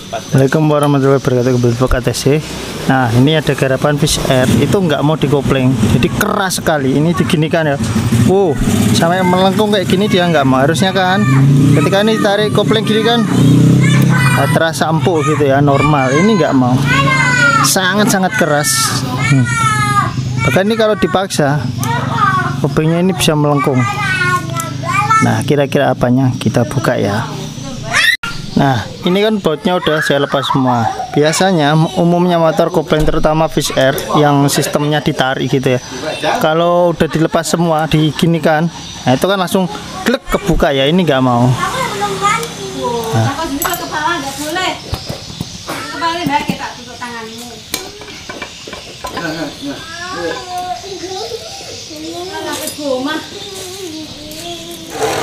Assalamualaikum warahmatullahi wabarakatuh. Kembali ATC. Nah, ini ada garapan Fish Air, itu nggak mau dikopling, jadi keras sekali. Ini diginikan ya, sampai melengkung kayak gini dia nggak mau. Harusnya kan ketika ini tarik kopling gini kan terasa empuk gitu ya, normal. Ini nggak mau, sangat-sangat keras. Bahkan ini kalau dipaksa koplingnya ini bisa melengkung. Nah, kira-kira apanya kita buka ya. Nah, ini kan bautnya udah saya lepas semua. Biasanya umumnya motor kopling terutama Fish Air yang sistemnya ditarik gitu ya, kalau udah dilepas semua diginikan, nah itu kan langsung glek kebuka ya. Ini nggak mau. Nah.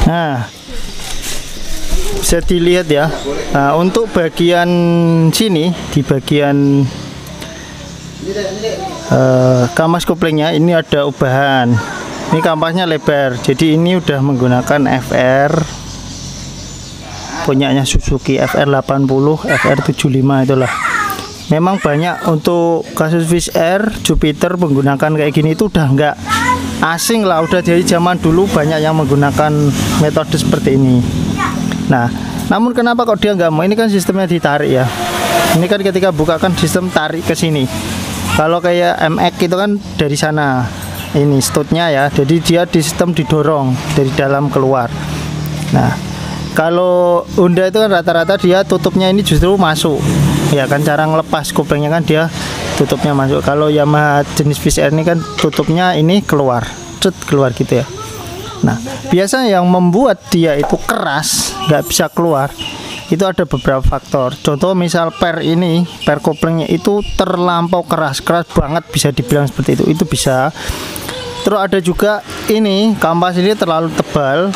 Nah, bisa dilihat ya. Nah, untuk bagian sini di bagian kampas koplingnya ini ada ubahan. Ini kampasnya lebar, jadi ini udah menggunakan FR punyanya Suzuki, FR80, FR75 itulah. Memang banyak untuk kasus Fish Air, Jupiter menggunakan kayak gini itu udah nggak asing lah, udah dari zaman dulu banyak yang menggunakan metode seperti ini. Nah, namun kenapa kok dia nggak mau? Ini kan sistemnya ditarik ya. Ini kan ketika buka kan sistem tarik ke sini. Kalau kayak MX itu kan dari sana, ini stutnya ya. Jadi dia di sistem didorong dari dalam keluar. Nah, kalau Honda itu kan rata-rata dia tutupnya ini justru masuk. Ya kan cara ngelepas koplingnya kan dia tutupnya masuk. Kalau Yamaha jenis Fish Air ini kan tutupnya ini keluar, keluar gitu ya. Nah, biasanya yang membuat dia itu keras, nggak bisa keluar, itu ada beberapa faktor. Contoh misal per koplingnya itu terlampau keras banget, bisa dibilang seperti itu bisa. Terus ada juga ini kampas ini terlalu tebal,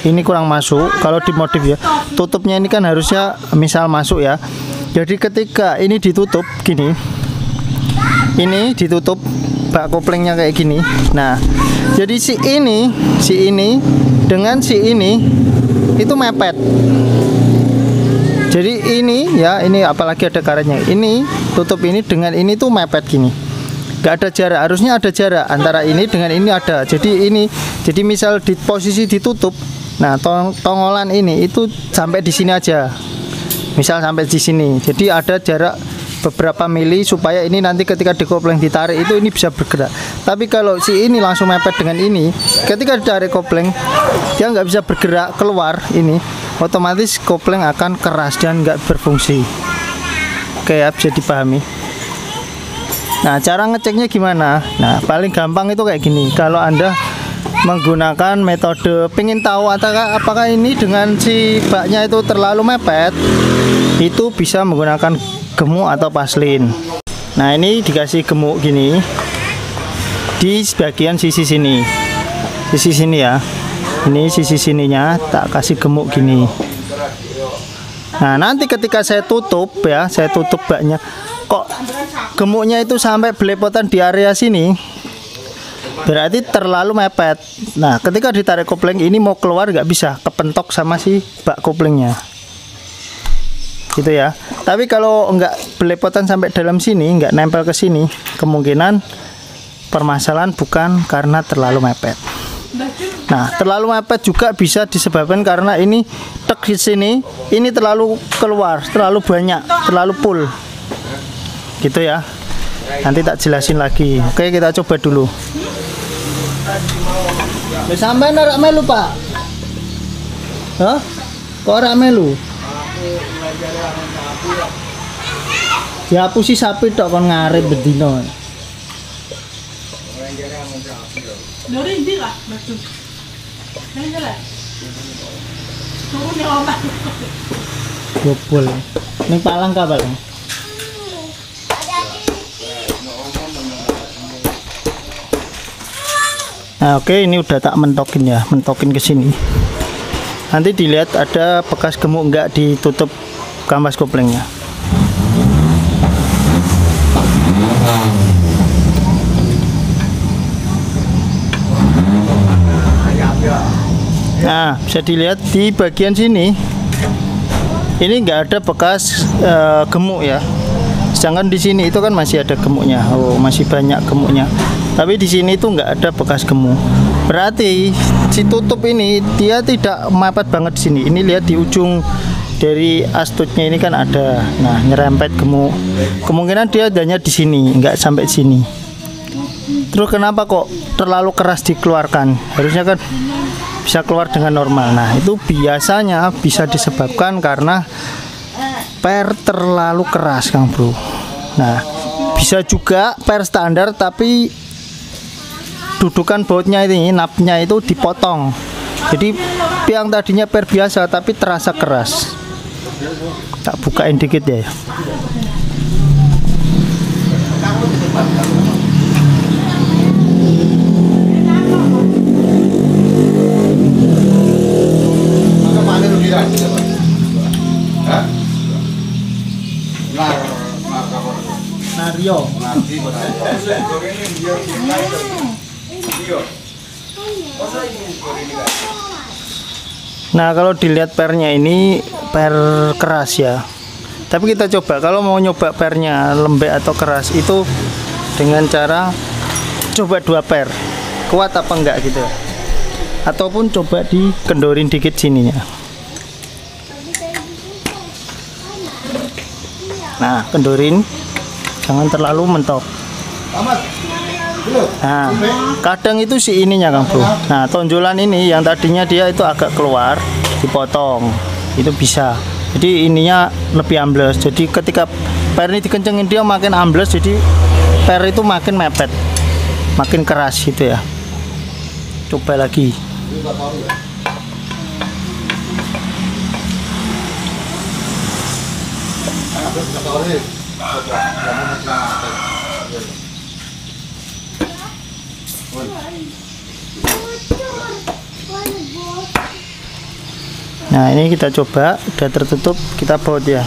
ini kurang masuk. Kalau dimodif ya, tutupnya ini kan harusnya misal masuk ya. Jadi ketika ini ditutup gini, ini ditutup bak koplingnya kayak gini. Nah, jadi si ini dengan si ini itu mepet. Jadi ini ya, ini apalagi ada karetnya. Ini tutup ini dengan ini tuh mepet gini. Gak ada jarak, harusnya ada jarak antara ini dengan ini ada. Jadi misal di posisi ditutup, nah tongolan ini itu sampai di sini aja. Misal sampai di sini. Jadi ada jarak beberapa mili supaya ini nanti ketika dikopling ditarik itu ini bisa bergerak. Tapi kalau si ini langsung mepet dengan ini, ketika ditarik kopling dia nggak bisa bergerak keluar, ini otomatis kopling akan keras dan nggak berfungsi. Oke ya, bisa dipahami. Nah, cara ngeceknya gimana? Nah, paling gampang itu kayak gini. Kalau Anda menggunakan metode pengen tahu apakah ini dengan si baknya itu terlalu mepet, itu bisa menggunakan gemuk atau paslin. Nah, ini dikasih gemuk gini di bagian sisi sini ya. Ini sisi sininya tak kasih gemuk gini. Nah, nanti ketika saya tutup ya, saya tutup baknya, kok gemuknya itu sampai belepotan di area sini, berarti terlalu mepet. Nah, ketika ditarik kopling ini mau keluar nggak bisa, kepentok sama si bak koplingnya gitu ya. Tapi kalau nggak belepotan sampai dalam sini, nggak nempel ke sini, kemungkinan permasalahan bukan karena terlalu mepet. Nah, terlalu mepet juga bisa disebabkan karena ini tek di sini, ini terlalu keluar, terlalu banyak, terlalu full gitu ya. Nanti tak jelasin lagi. Oke, kita coba dulu. Sampai narak melu Pak? Hah? Kok ora melu? Dihapusi sapi tok kon ngarep bedino. Lori ndi lah, Batu. Nang jala. Turun ya Om. Gopol. Ning Palang ka, Bang? Nah, oke, ini udah tak mentokin ya, mentokin ke sini. Nanti dilihat ada bekas gemuk enggak ditutup kampas koplingnya. Nah, bisa dilihat di bagian sini ini nggak ada bekas gemuk ya. Sedangkan di sini itu kan masih ada gemuknya. Oh, masih banyak gemuknya. Tapi di sini itu nggak ada bekas gemuk. Berarti si tutup ini dia tidak mepet banget di sini. Ini lihat di ujung dari astutnya ini kan ada. Nah, nyerempet gemuk. Kemungkinan dia adanya di sini, nggak sampai sini. Terus kenapa kok terlalu keras dikeluarkan? Harusnya kan bisa keluar dengan normal. Nah, itu biasanya bisa disebabkan karena per terlalu keras, Kang Bro. Nah, bisa juga per standar tapi dudukan bautnya ini, napnya itu dipotong. Jadi yang tadinya per biasa tapi terasa keras. Tak bukain dikit ya. Nario. Nah, kalau dilihat pernya ini per keras ya. Tapi kita coba kalau mau nyoba pernya lembek atau keras itu dengan cara coba 2 per. Kuat apa enggak gitu. Ataupun coba dikendorin dikit sininya. Nah, kendorin, jangan terlalu mentok. Nah, kadang itu si ininya, Kang Bro. Nah, tonjolan ini yang tadinya dia itu agak keluar, dipotong, itu bisa. Jadi ininya lebih ambles. Jadi ketika per ini dikencengin dia makin ambles, jadi per itu makin mepet, makin keras gitu ya. Coba lagi. Nah, ini kita coba, udah tertutup, kita baut ya.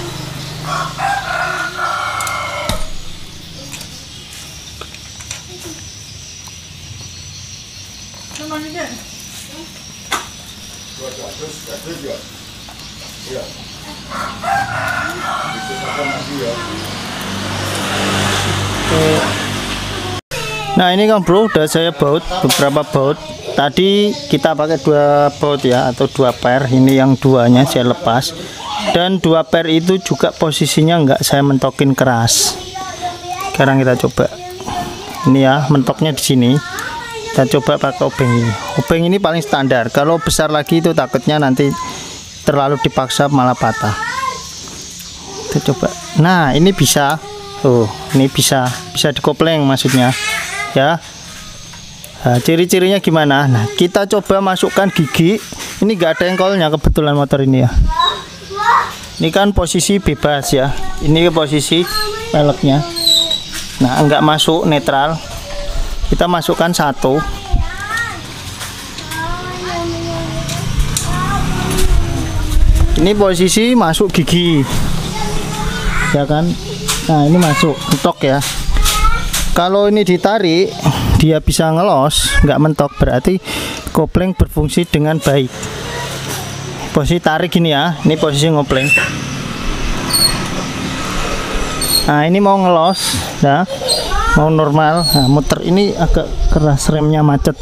Nah, ini Kang Bro, udah saya baut beberapa baut. Tadi kita pakai 2 baut ya, atau 2 per. Ini yang 2-nya saya lepas. Dan 2 per itu juga posisinya enggak saya mentokin keras. Sekarang kita coba. Ini ya, mentoknya di sini. Kita coba pakai obeng ini. Obeng ini paling standar. Kalau besar lagi itu takutnya nanti terlalu dipaksa malah patah. Kita coba. Nah, ini bisa. Oh, ini bisa dikopleng maksudnya. Ya. Nah, ciri-cirinya gimana? Nah, kita coba masukkan gigi. Ini enggak ada engkolnya kebetulan motor ini ya. Ini kan posisi bebas ya. Ini posisi peleknya. Nah, enggak masuk netral. Kita masukkan 1. Ini posisi masuk gigi. Ya kan? Nah, ini masuk mentok ya. Kalau ini ditarik, dia bisa ngelos, nggak mentok, berarti kopling berfungsi dengan baik. Posisi tarik gini ya, ini posisi ngopling. Nah, ini mau ngelos, nah, mau normal. Nah, muter ini agak keras, remnya macet.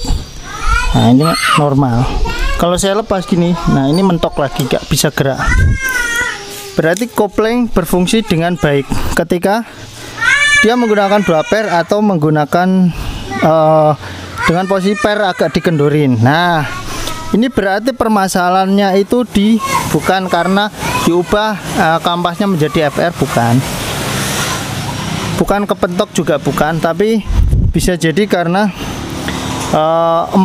Nah, ini normal. Kalau saya lepas gini, nah ini mentok lagi, nggak bisa gerak. Berarti kopling berfungsi dengan baik ketika dia menggunakan 2 per atau menggunakan dengan posisi per agak dikendorin. Nah, ini berarti permasalahannya itu bukan karena diubah kampasnya menjadi FR, bukan kepentok juga bukan, tapi bisa jadi karena 4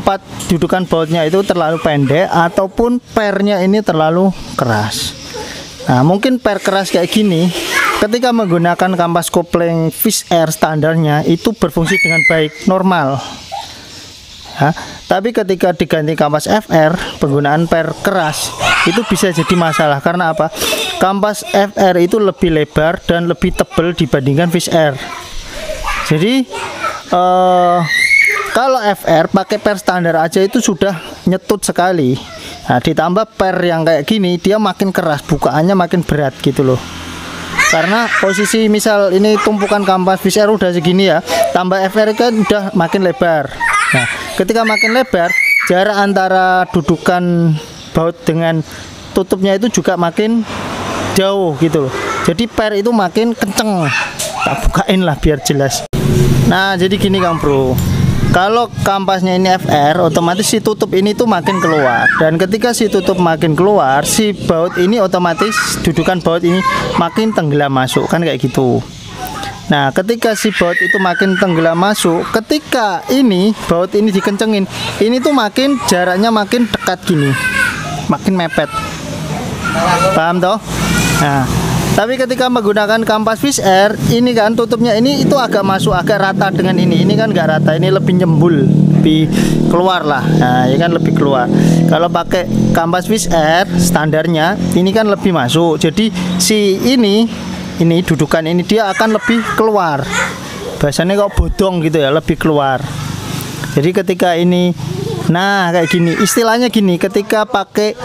dudukan bautnya itu terlalu pendek ataupun pernya ini terlalu keras. Nah, mungkin per keras kayak gini ketika menggunakan kampas kopling Fish Air standarnya itu berfungsi dengan baik, normal ya. Tapi ketika diganti kampas FR penggunaan per keras itu bisa jadi masalah. Karena apa? Kampas FR itu lebih lebar dan lebih tebal dibandingkan Fish Air. Jadi kalau FR pakai per standar aja itu sudah nyetut sekali. Nah, ditambah per yang kayak gini, dia makin keras, bukaannya makin berat gitu loh. Karena posisi misal ini tumpukan kampas Fish Air udah segini ya, tambah FR kan udah makin lebar. Nah, ketika makin lebar, jarak antara dudukan baut dengan tutupnya itu juga makin jauh gitu loh. Jadi per itu makin kenceng. Tak bukain lah biar jelas. Nah, jadi gini Kang Bro. Kalau kampasnya ini FR, otomatis si tutup ini tuh makin keluar. Dan ketika si tutup makin keluar, si baut ini otomatis dudukan baut ini makin tenggelam masuk, kan kayak gitu. Nah, ketika si baut itu makin tenggelam masuk, ketika ini baut ini dikencengin, ini tuh makin jaraknya makin dekat gini, makin mepet. Paham toh? Nah, tapi ketika menggunakan kampas Fish Air, ini kan tutupnya ini itu agak masuk, agak rata dengan ini. Ini kan nggak rata, ini lebih nyembul, lebih keluar lah. Nah, ini kan lebih keluar. Kalau pakai kampas Fish Air standarnya, ini kan lebih masuk. Jadi si ini dudukan ini dia akan lebih keluar. Bahasanya kok bodong gitu ya, lebih keluar. Jadi ketika ini, nah kayak gini, istilahnya gini, ketika pakai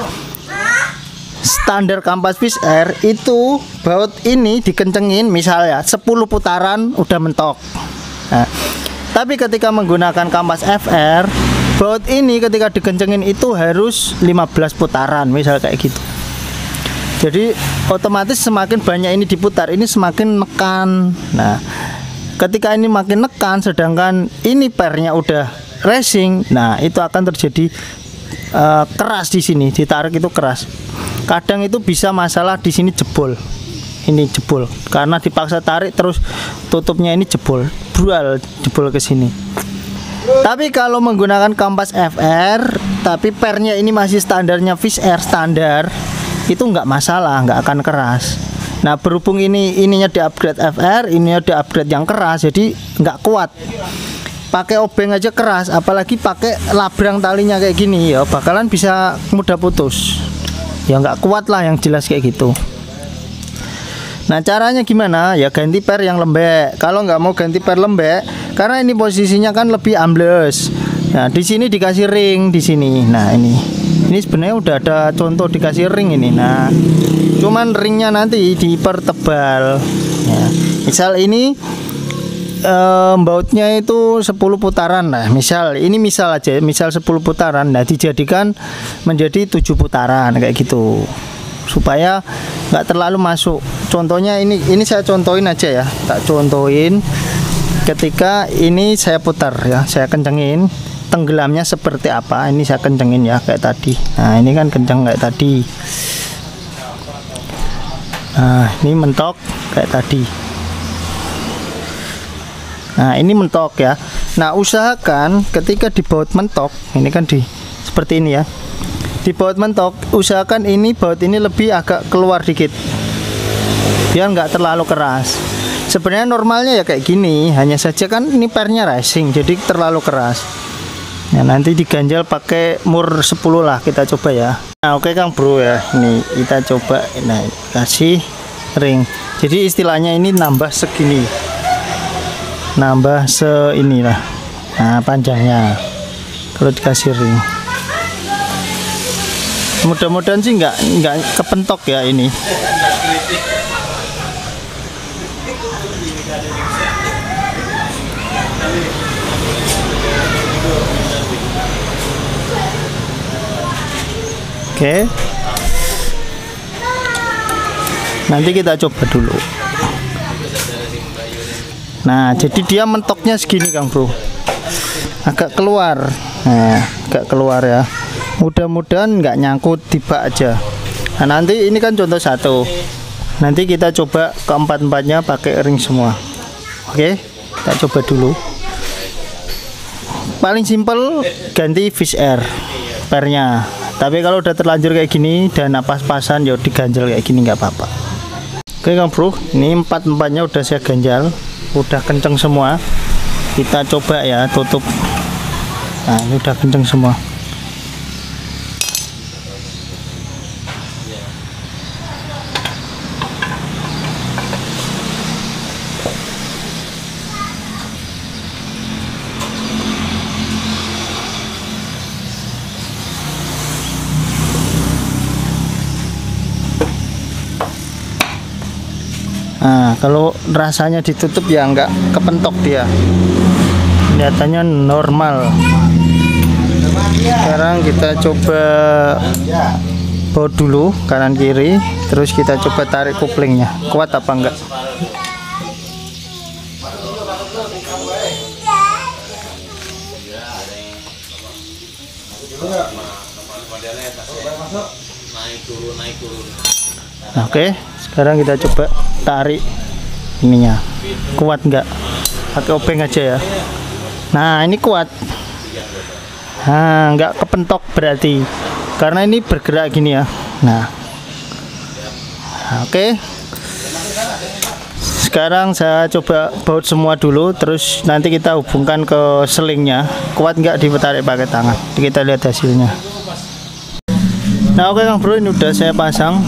standar kampas Fish Air itu baut ini dikencengin misalnya 10 putaran udah mentok. Nah, tapi ketika menggunakan kampas FR, baut ini ketika dikencengin itu harus 15 putaran misal kayak gitu. Jadi otomatis semakin banyak ini diputar, ini semakin nekan. Nah, ketika ini makin nekan sedangkan ini pernya udah racing, nah itu akan terjadi keras di sini, ditarik itu keras. Kadang itu bisa masalah di sini jebol. Ini jebol karena dipaksa tarik terus tutupnya ini jebol, brual jebol ke sini. Tapi kalau menggunakan kampas FR tapi pernya ini masih standarnya Fish Air standar, itu nggak masalah, nggak akan keras. Nah, berhubung ininya di-upgrade FR, ininya di-upgrade yang keras, jadi nggak kuat. Pakai obeng aja keras, apalagi pakai labrang talinya kayak gini ya bakalan bisa mudah putus. Ya nggak kuat lah yang jelas kayak gitu. Nah, caranya gimana? Ya ganti per yang lembek. Kalau nggak mau ganti per lembek, karena ini posisinya kan lebih ambles. Nah, di sini dikasih ring di sini. Nah, ini sebenarnya udah ada contoh dikasih ring ini. Nah, cuman ringnya nanti dipertebal. Ya, misal ini bautnya itu 10 putaran lah. Misal aja, misal 10 putaran. Nah, dijadikan menjadi 7 putaran kayak gitu. Supaya nggak terlalu masuk. Contohnya ini saya contohin aja ya. Tak contohin ketika ini saya putar ya, saya kencengin. Tenggelamnya seperti apa? Ini saya kencengin ya kayak tadi. Nah, ini kan kenceng kayak tadi. Nah, ini mentok kayak tadi. Nah, ini mentok ya. Nah, usahakan ketika di baut mentok, ini kan seperti ini ya. Di baut mentok, usahakan ini baut ini lebih agak keluar dikit. Biar nggak terlalu keras. Sebenarnya normalnya ya kayak gini, hanya saja kan ini pernya racing, jadi terlalu keras. Nah, nanti diganjal pakai mur 10 lah, kita coba ya. Nah, oke Kang Bro ya. Ini kita coba, nah kasih ring. Jadi istilahnya ini nambah segini. Nambah inilah. Nah, panjangnya kalau dikasih ring. Mudah-mudahan sih nggak kepentok ya ini. Oke. Nanti kita coba dulu. Nah, jadi dia mentoknya segini Kang Bro. Agak keluar. Nah, agak keluar ya. Mudah-mudahan nggak nyangkut di bak aja. Nah, nanti ini kan contoh satu. Nanti kita coba keempat-empatnya pakai ring semua. Oke, kita coba dulu. Paling simpel ganti Fish Air pernya. Tapi kalau udah terlanjur kayak gini dan pas-pasan ya diganjel kayak gini nggak apa-apa. Oke Kang Bro, ini empat-empatnya udah saya ganjal, udah kenceng semua. Kita coba ya tutup. Nah, ini udah kenceng semua. Nah, kalau rasanya ditutup ya nggak kepentok dia. Kelihatannya normal. Sekarang kita coba baut dulu kanan kiri, terus kita coba tarik koplingnya. Kuat apa enggak? Oke, sekarang kita coba tarik ininya. Kuat enggak? Pakai obeng aja ya. Nah, ini kuat. Nah, enggak kepentok berarti. Karena ini bergerak gini ya. Nah. Oke. Sekarang saya coba baut semua dulu, terus nanti kita hubungkan ke selingnya. Kuat enggak ditarik pakai tangan? Kita lihat hasilnya. Nah, oke Kang Bro, ini udah saya pasang.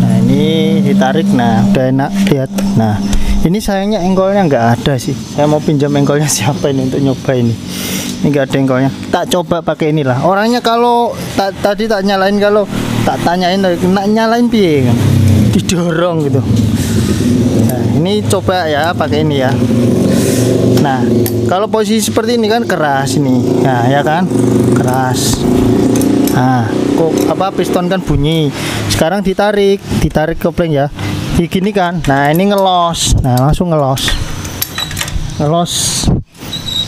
Nah, ini ditarik. Nah, udah enak lihat. Nah, ini sayangnya engkolnya nggak ada sih. Saya mau pinjam engkolnya siapa ini untuk nyoba ini. Ini nggak ada engkolnya. Tak coba pakai inilah. Orangnya kalau tadi tak nyalain, kalau tak tanyain nak nyalain piye kan? Didorong gitu. Nah, ini coba ya pakai ini ya. Nah, kalau posisi seperti ini kan keras ini. Nah, ya kan? Keras. Nah, kok apa piston kan bunyi. Sekarang ditarik kopling ya. Gini kan. Nah, ini ngelos. Nah, langsung ngelos.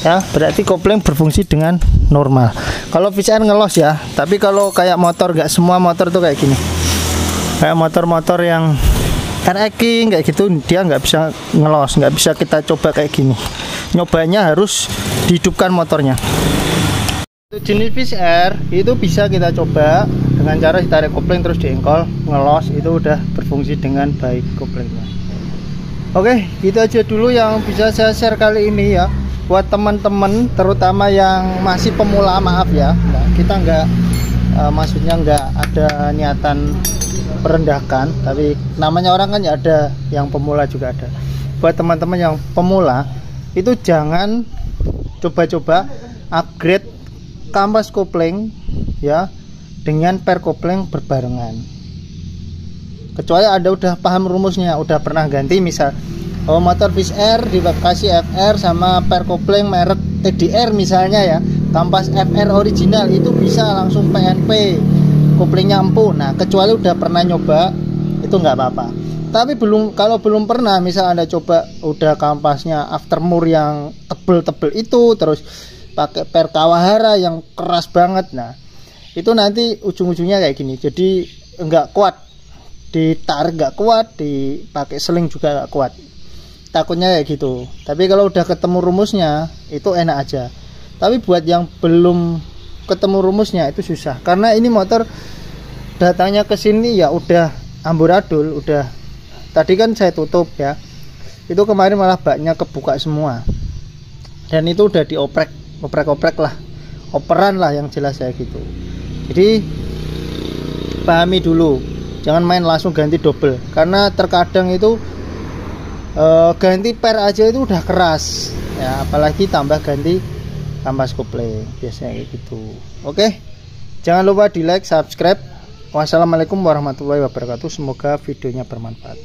Ya, berarti kopling berfungsi dengan normal. Kalau VCR ngelos ya. Tapi kalau kayak motor, nggak semua motor tuh kayak gini. Kayak motor-motor yang tracking kayak gitu, dia nggak bisa ngelos, nggak bisa kita coba kayak gini. Nyobanya harus dihidupkan motornya. Jenis VCR itu bisa kita coba dengan cara ditarik kopling terus diengkol, ngelos, itu udah berfungsi dengan baik koplingnya. Oke, itu aja dulu yang bisa saya share kali ini ya. Buat teman-teman terutama yang masih pemula, maaf ya, kita nggak maksudnya nggak ada niatan merendahkan, tapi namanya orang kan ya ada yang pemula juga ada. Buat teman-teman yang pemula itu jangan coba-coba upgrade kampas kopling ya dengan per kopling berbarengan, kecuali Anda udah paham rumusnya, udah pernah ganti misal motor VCR dikasih FR sama per kopling merek TDR misalnya ya, kampas FR original itu bisa langsung PNP, koplingnya empuk. Nah, kecuali udah pernah nyoba itu nggak apa-apa. Tapi kalau belum pernah, misal Anda coba udah kampasnya aftermur yang tebel-tebel itu, terus pakai per Kawahara yang keras banget, nah itu nanti ujung-ujungnya kayak gini, jadi enggak kuat, ditarik nggak kuat, dipakai seling juga nggak kuat, takutnya kayak gitu. Tapi kalau udah ketemu rumusnya itu enak aja. Tapi buat yang belum ketemu rumusnya itu susah, karena ini motor datangnya ke sini ya udah amburadul, udah tadi kan saya tutup ya, itu kemarin malah baknya kebuka semua, dan itu udah dioprek lah, operan lah yang jelas saya gitu. Jadi pahami dulu, jangan main langsung ganti double, karena terkadang itu ganti per aja itu udah keras ya, apalagi tambah ganti kampas kopling, biasanya kayak gitu. Oke, jangan lupa di like, subscribe. Wassalamualaikum warahmatullahi wabarakatuh. Semoga videonya bermanfaat.